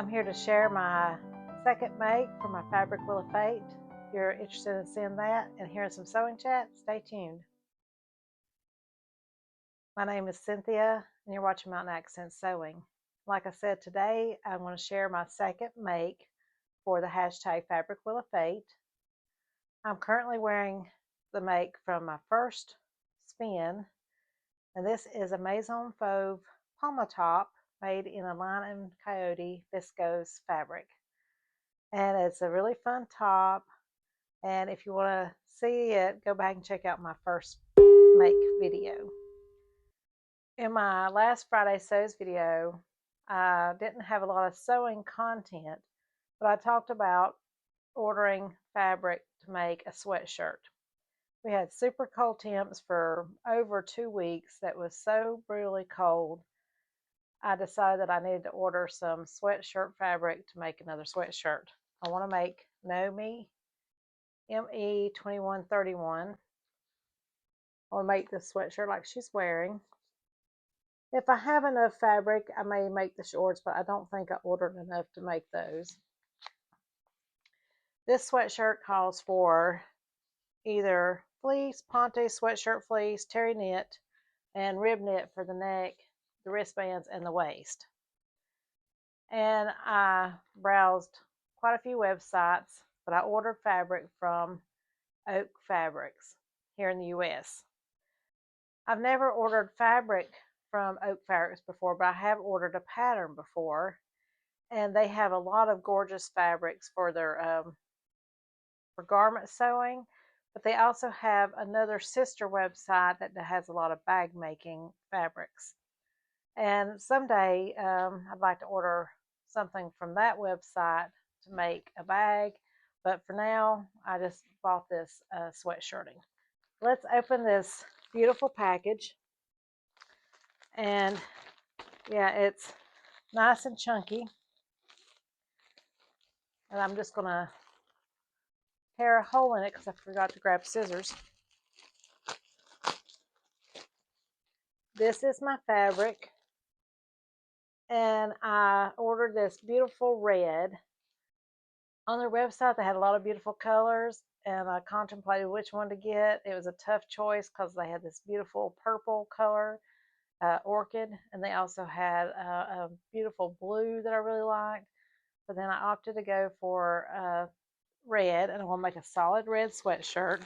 I'm here to share my second make for my Fabric Wheel of Fate. If you're interested in seeing that and hearing some sewing chat, stay tuned. My name is Cynthia and you're watching Mountain Accent Sewing. Like I said, today I'm going to share my second make for the hashtag Fabric Wheel of Fate. I'm currently wearing the make from my first spin, and this is a Maison Fauve Palma top made in a lion and coyote viscose fabric. And it's a really fun top, and if you want to see it, go back and check out my first make video. In my last Friday Sews video, I didn't have a lot of sewing content, but I talked about ordering fabric to make a sweatshirt. We had super cold temps for over 2 weeks that was so brutally cold. I decided that I needed to order some sweatshirt fabric to make another sweatshirt. I want to make KnowMe ME2131. I want to make this sweatshirt like she's wearing. If I have enough fabric, I may make the shorts, but I don't think I ordered enough to make those. This sweatshirt calls for either fleece, ponte sweatshirt fleece, terry knit, and rib knit for the neck, the wristbands, and the waist. And I browsed quite a few websites, but I ordered fabric from Oak Fabrics here in the US. I've never ordered fabric from Oak Fabrics before, but I have ordered a pattern before, and they have a lot of gorgeous fabrics for their for garment sewing, but they also have another sister website that has a lot of bag making fabrics. And someday I'd like to order something from that website to make a bag, but for now I just bought this sweatshirting. Let's open this beautiful package. And yeah, it's nice and chunky, and I'm just gonna tear a hole in it because I forgot to grab scissors. This is my fabric, and I ordered this beautiful red. On their website they had a lot of beautiful colors, and I contemplated which one to get. It was a tough choice because they had this beautiful purple color, orchid, and they also had a beautiful blue that I really liked, but then I opted to go for red, and I want to make a solid red sweatshirt.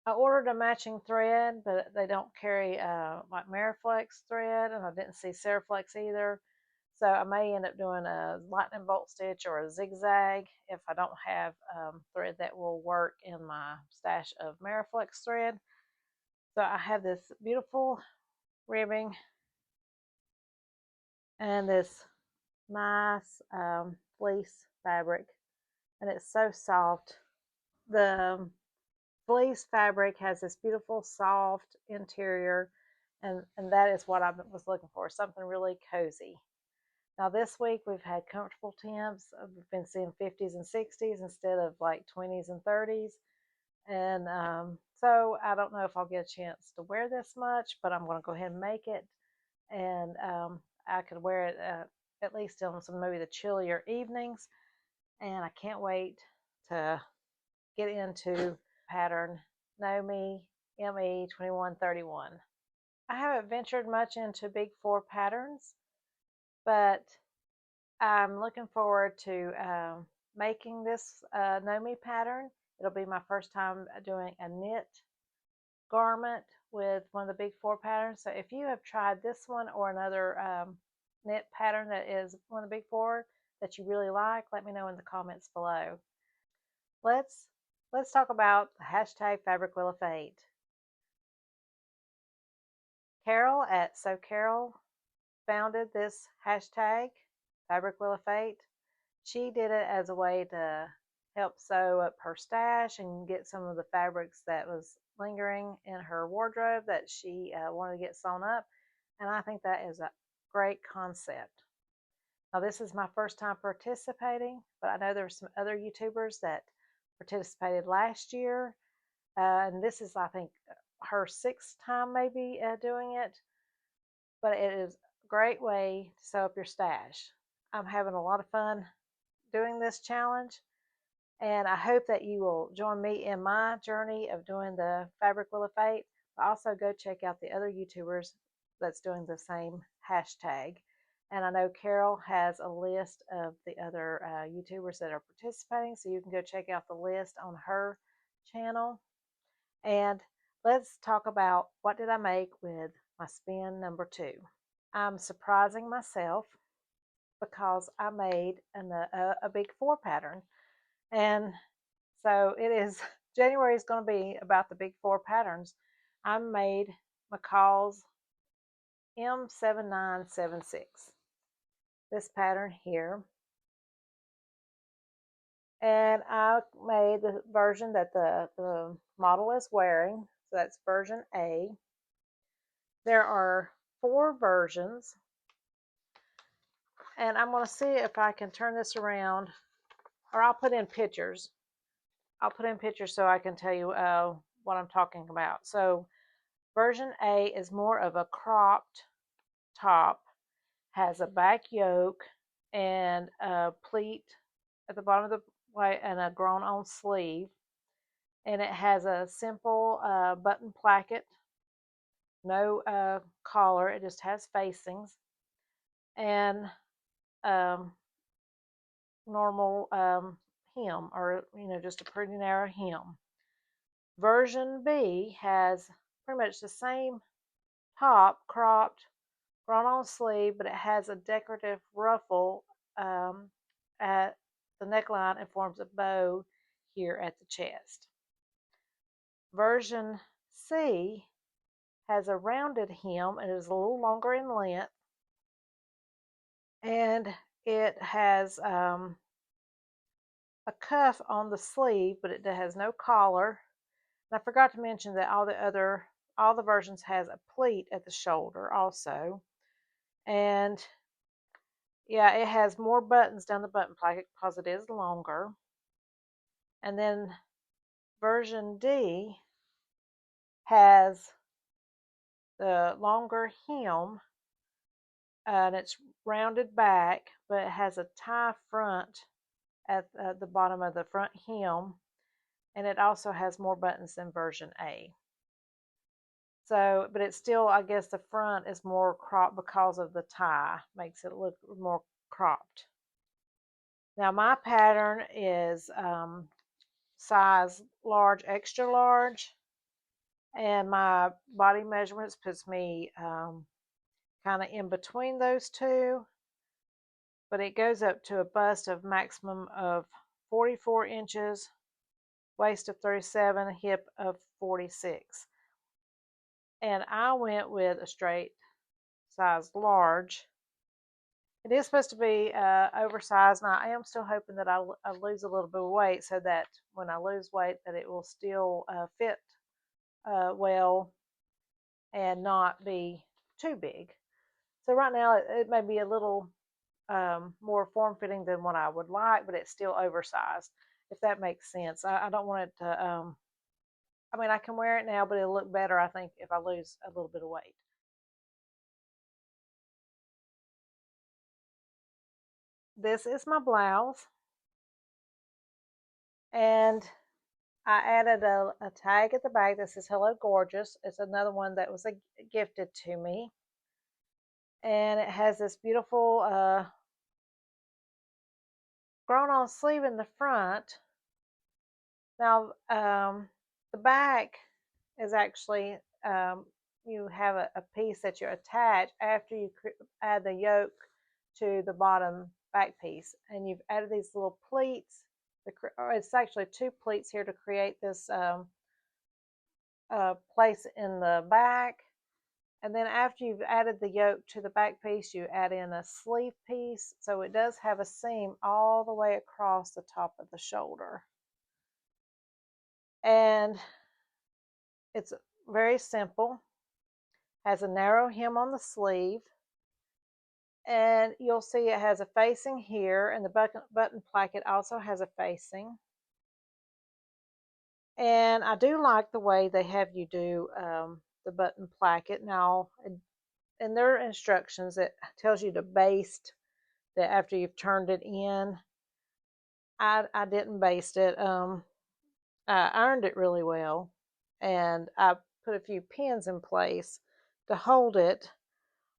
I ordered a matching thread, but they don't carry like Meriflex thread, and I didn't see Seriflex either, so I may end up doing a lightning bolt stitch or a zigzag if I don't have thread that will work in my stash of Meriflex thread. So I have this beautiful ribbing and this nice fleece fabric, and it's so soft. The fleece fabric has this beautiful soft interior, and that is what I was looking for, something really cozy. Now this week we've had comfortable temps. We've been seeing 50s and 60s instead of like 20s and 30s, and so I don't know if I'll get a chance to wear this much, but I'm going to go ahead and make it, and I could wear it at least on some maybe the chillier evenings, and I can't wait to get into pattern KnowMe ME2131. I haven't ventured much into big four patterns, but I'm looking forward to making this KnowMe pattern. It'll be my first time doing a knit garment with one of the big four patterns. So if you have tried this one or another knit pattern that is one of the big four that you really like, let me know in the comments below. Let's talk about the hashtag Fabric Wheel of Fate. Carole at So Carole founded this hashtag Fabric Wheel of Fate. She did it as a way to help sew up her stash and get some of the fabrics that was lingering in her wardrobe that she wanted to get sewn up, and I think that is a great concept. Now this is my first time participating, but I know there's some other YouTubers that participated last year, and this is, I think, her 6th time maybe doing it, but it is a great way to sew up your stash. I'm having a lot of fun doing this challenge, and I hope that you will join me in my journey of doing the fabric wheel of fate. But also go check out the other YouTubers that's doing the same hashtag. And I know Carole has a list of the other YouTubers that are participating, so you can go check out the list on her channel. And let's talk about what did I make with my spin number 2. I'm surprising myself because I made a big 4 pattern. And so it is, January is going to be about the big 4 patterns. I made McCall's M7976, this pattern here. And I made the version that the model is wearing, so that's version A. There are 4 versions, and I'm going to see if I can turn this around, or I'll put in pictures. I'll put in pictures so I can tell you what I'm talking about. So version A is more of a cropped top, has a back yoke and a pleat at the bottom of the way and a grown on sleeve. And it has a simple button placket, no collar, it just has facings, and normal hem, or just a pretty narrow hem. Version B has pretty much the same top, cropped, grown on sleeve, but it has a decorative ruffle at the neckline and forms a bow here at the chest. Version C has a rounded hem and is a little longer in length, and it has a cuff on the sleeve, but it has no collar. And I forgot to mention that all the versions has a pleat at the shoulder also. And yeah, it has more buttons down the button placket because it is longer. And then version D has the longer hem, and it's rounded back, but it has a tie front at the bottom of the front hem, and it also has more buttons than version A. So, but it's still, I guess the front is more cropped because of the tie, makes it look more cropped. Now my pattern is size large, extra large, and my body measurements puts me kind of in between those two, but it goes up to a bust of maximum of 44 inches, waist of 37, hip of 46. And I went with a straight size large. It is supposed to be oversized, and I am still hoping that I lose a little bit of weight so that when I lose weight that it will still fit well and not be too big. So right now it may be a little more form-fitting than what I would like, but it's still oversized, if that makes sense. I don't want it to, I mean, I can wear it now, but it'll look better, I think, if I lose a little bit of weight. This is my blouse, and I added a tag at the back that says Hello Gorgeous. It's another one that was gifted to me, and it has this beautiful grown on sleeve in the front. Now the back is actually you have a piece that you attach after you add the yoke to the bottom back piece, and you've added these little pleats. It's actually 2 pleats here to create this place in the back. And then after you've added the yoke to the back piece, you add in a sleeve piece, so it does have a seam all the way across the top of the shoulder. And it's very simple, has a narrow hem on the sleeve, and you'll see it has a facing here, and the button placket also has a facing. And I do like the way they have you do the button placket. Now, in their instructions, it tells you to baste that after you've turned it in, I didn't baste it. I ironed it really well, and I put a few pins in place to hold it,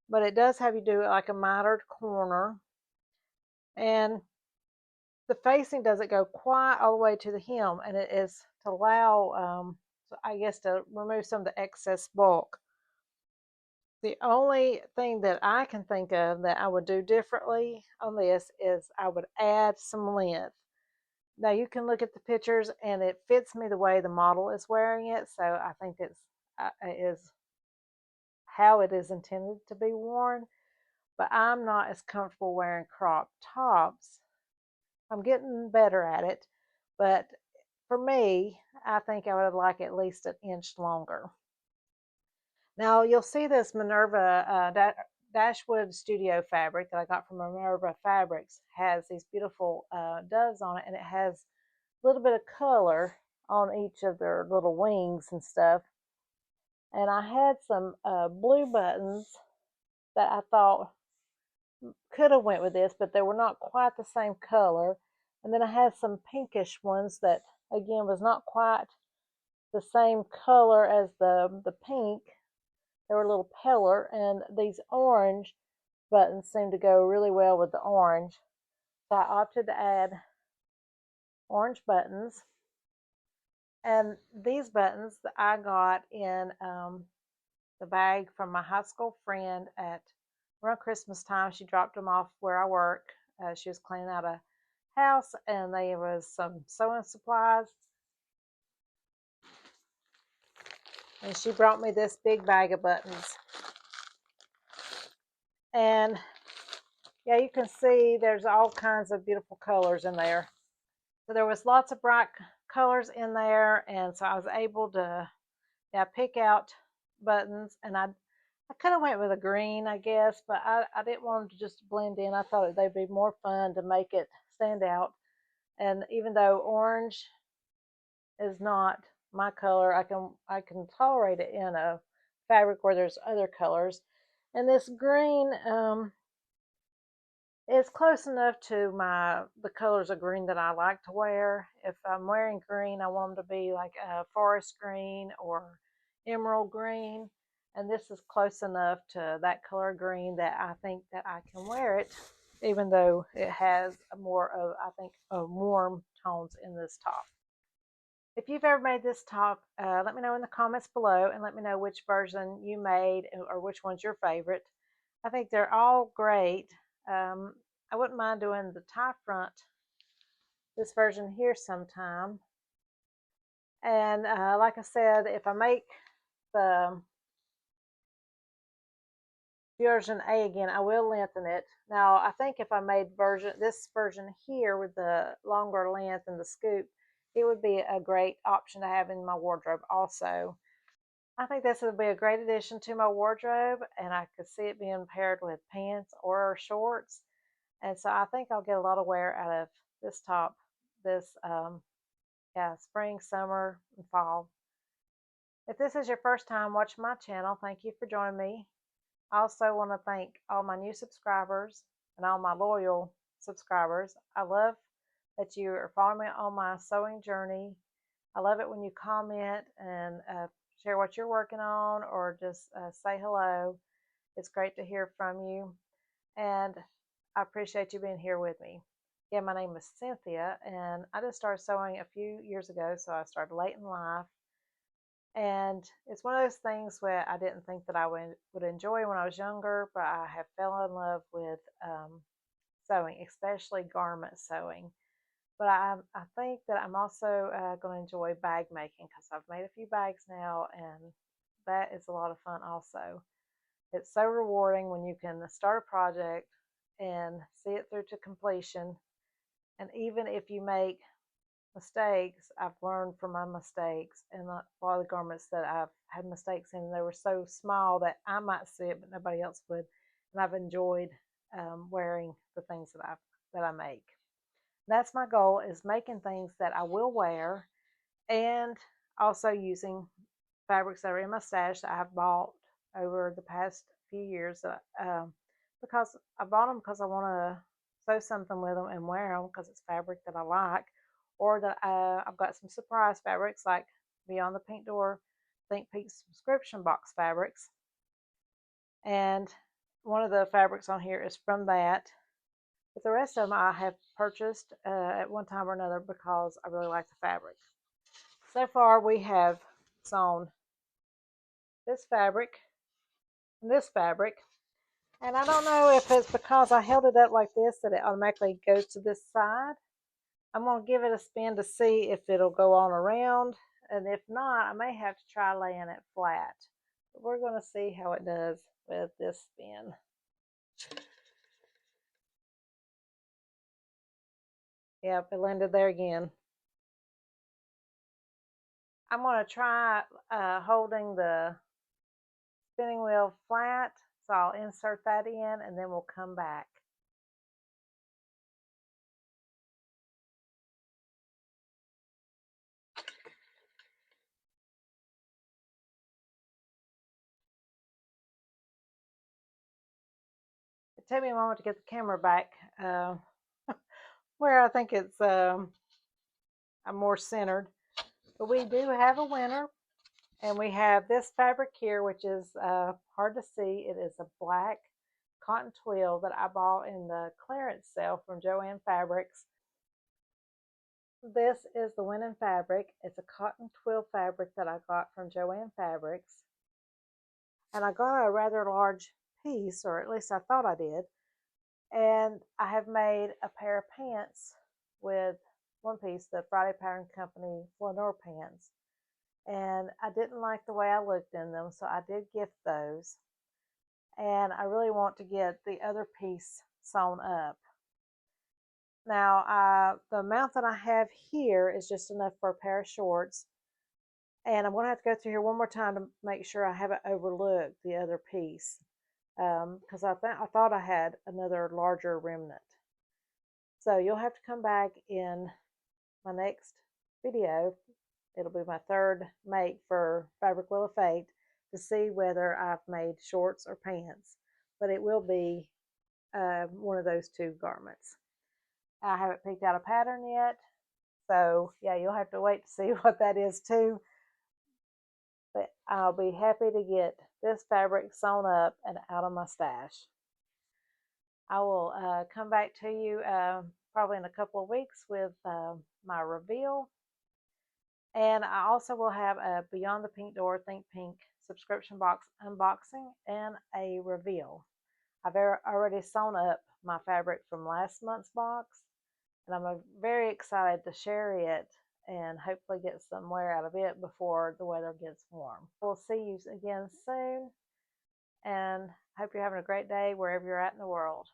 but it does have you do it like a mitered corner, and the facing doesn't go quite all the way to the hem, and it is to allow, I guess, to remove some of the excess bulk. The only thing that I can think of that I would do differently on this is I would add some length. Now you can look at the pictures and it fits me the way the model is wearing it, so I think it is how it is intended to be worn. But I'm not as comfortable wearing crop tops. I'm getting better at it, but for me, I think I would like at least an inch longer. Now you'll see this Minerva Dashwood Studio fabric that I got from Minerva Fabrics has these beautiful doves on it, and it has a little bit of color on each of their little wings and stuff. And I had some blue buttons that I thought could have went with this, but they were not quite the same color. And then I had some pinkish ones that again was not quite the same color as the pink. They were a little paler, and these orange buttons seemed to go really well with the orange. So I opted to add orange buttons. And these buttons that I got in the bag from my high school friend at around Christmas time. She dropped them off where I work. She was cleaning out a house, and there was some sewing supplies. And she brought me this big bag of buttons. And yeah, you can see there's all kinds of beautiful colors in there. So there was lots of bright colors in there, and so I was able to pick out buttons. And I could have went with a green, I guess, but I didn't want them to just blend in. I thought they'd be more fun to make it stand out. And even though orange is not my color, I can tolerate it in a fabric where there's other colors. And this green is close enough to the colors of green that I like to wear. If I'm wearing green, I want them to be like a forest green or emerald green. And this is close enough to that color green that I think that I can wear it, even though it has more of, I think, warm tones in this top. If you've ever made this top, let me know in the comments below, and let me know which version you made or which one's your favorite. I think they're all great. I wouldn't mind doing the tie front, this version here sometime. And like I said, if I make the version A again, I will lengthen it. Now, I think if I made this version here with the longer length and the scoop, it would be a great option to have in my wardrobe also. I think this would be a great addition to my wardrobe, and I could see it being paired with pants or shorts. And so I think I'll get a lot of wear out of this top this spring, summer, and fall. If this is your first time watching my channel, thank you for joining me. I also want to thank all my new subscribers and all my loyal subscribers. I love that you are following me on my sewing journey. I love it when you comment and share what you're working on, or just say hello. It's great to hear from you, and I appreciate you being here with me. Yeah, my name is Cynthia, and I just started sewing a few years ago, so I started late in life. And it's one of those things where I didn't think that I would enjoy when I was younger, but I have fell in love with sewing, especially garment sewing. But I think that I'm also going to enjoy bag making, because I've made a few bags now, and that is a lot of fun also. It's so rewarding when you can start a project and see it through to completion. And even if you make mistakes, I've learned from my mistakes, and a lot of the garments that I've had mistakes in, they were so small that I might see it, but nobody else would. And I've enjoyed wearing the things that I make. That's my goal, is making things that I will wear, and also using fabrics that are in my stash that I've bought over the past few years, because I bought them because I want to sew something with them and wear them because it's fabric that I like, or that I've got some surprise fabrics like Beyond the Pink Door, Think Pink subscription box fabrics. And one of the fabrics on here is from that. But the rest of them I have purchased at one time or another because I really like the fabric. So far we have sewn this fabric and this fabric. And I don't know if it's because I held it up like this that it automatically goes to this side. I'm going to give it a spin to see if it'll go on around. And if not, I may have to try laying it flat. But we're going to see how it does with this spin. Yep, it landed there again. I'm going to try holding the spinning wheel flat. So I'll insert that in and then we'll come back. It took me a moment to get the camera back where I think it's I'm more centered. But we do have a winner. And we have this fabric here, which is hard to see. It is a black cotton twill that I bought in the clearance sale from Joann Fabrics. This is the winning fabric. It's a cotton twill fabric that I got from Joann Fabrics. And I got a rather large piece, or at least I thought I did. And I have made a pair of pants with one piece, the Friday Pattern Company flaneur pants. And I didn't like the way I looked in them, so I did gift those. And I really want to get the other piece sewn up. Now, the amount that I have here is just enough for a pair of shorts. And I'm going to have to go through here one more time to make sure I haven't overlooked the other piece. Because I thought I had another larger remnant. So you'll have to come back in my next video. It'll be my third make for Fabric Wheel of Fate to see whether I've made shorts or pants. But it will be one of those two garments. I haven't picked out a pattern yet. So yeah, you'll have to wait to see what that is too. But I'll be happy to get this fabric sewn up and out of my stash. I will come back to you probably in a couple of weeks with my reveal. And I also will have a Beyond the Pink Door Think Pink subscription box unboxing and a reveal. I've already sewn up my fabric from last month's box, and I'm very excited to share it and hopefully get some wear out of it before the weather gets warm. We'll see you again soon, and hope you're having a great day wherever you're at in the world.